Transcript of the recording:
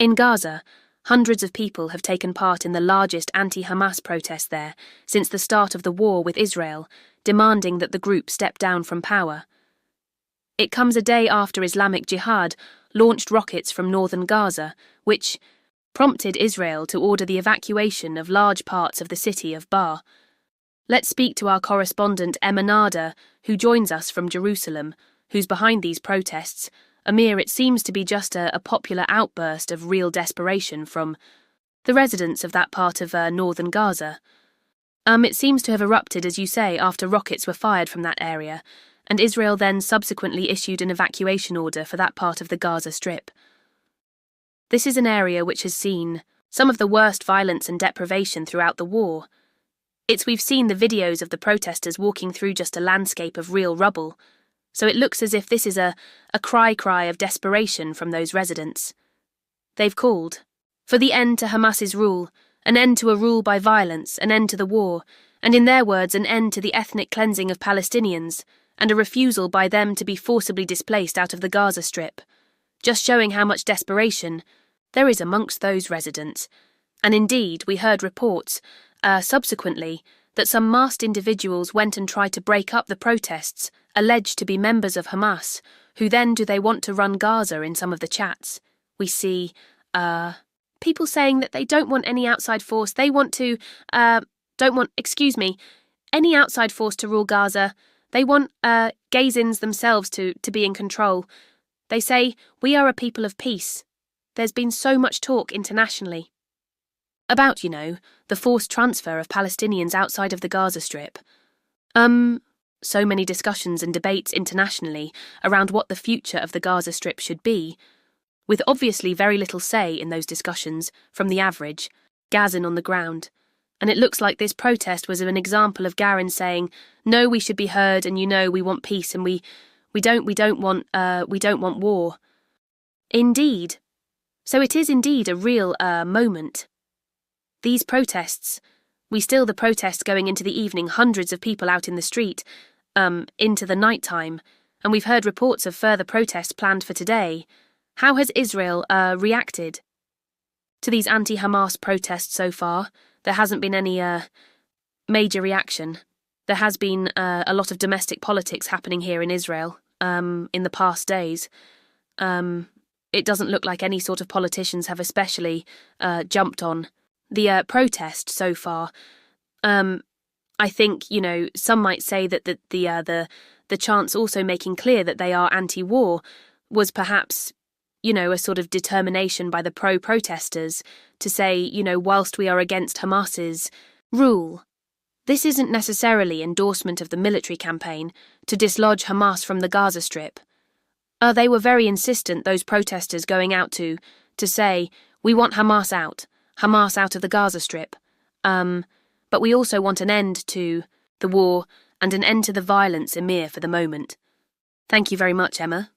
In Gaza, hundreds of people have taken part in the largest anti-Hamas protest there since the start of the war with Israel, demanding that the group step down from power. It comes a day after Islamic Jihad launched rockets from northern Gaza, which prompted Israel to order the evacuation of large parts of the city of Bar. Let's speak to our correspondent Emma Nada, who joins us from Jerusalem, who's behind these protests. Amir, it seems to be just a popular outburst of real desperation from the residents of that part of northern Gaza. It seems to have erupted, as you say, after rockets were fired from that area, and Israel then subsequently issued an evacuation order for that part of the Gaza Strip. This is an area which has seen some of the worst violence and deprivation throughout the war. We've seen the videos of the protesters walking through just a landscape of real rubble, so it looks as if this is a cry of desperation from those residents. They've called for the end to Hamas's rule, an end to a rule by violence, an end to the war, and in their words, an end to the ethnic cleansing of Palestinians, and a refusal by them to be forcibly displaced out of the Gaza Strip, just showing how much desperation there is amongst those residents. And indeed, we heard reports, subsequently, that some masked individuals went and tried to break up the protests, alleged to be members of Hamas, who then do they want to run Gaza in some of the chats. We see, people saying that they don't want any outside force, any outside force to rule Gaza. They want Gazans themselves to be in control. They say, we are a people of peace. There's been so much talk internationally about, the forced transfer of Palestinians outside of the Gaza Strip. So many discussions and debates internationally around what the future of the Gaza Strip should be, with obviously very little say in those discussions from the average Gazan on the ground. And it looks like this protest was an example of Garin saying, no, we should be heard, and we want peace, and we don't want war. Indeed. So it is indeed a real moment. These protests, the protests going into the evening, hundreds of people out in the street, into the night time, and we've heard reports of further protests planned for today. How has Israel reacted to these anti-Hamas protests so far? There hasn't been any major reaction. There has been a lot of domestic politics happening here in Israel in the past days. It doesn't look like any sort of politicians have especially jumped on the protest so far. I think, some might say that the chants also making clear that they are anti-war was perhaps, a sort of determination by the pro-protesters to say, whilst we are against Hamas's rule, this isn't necessarily endorsement of the military campaign to dislodge Hamas from the Gaza Strip. They were very insistent, those protesters going out to say, we want Hamas out of the Gaza Strip. But we also want an end to the war and an end to the violence, Emir, for the moment. Thank you very much, Emma.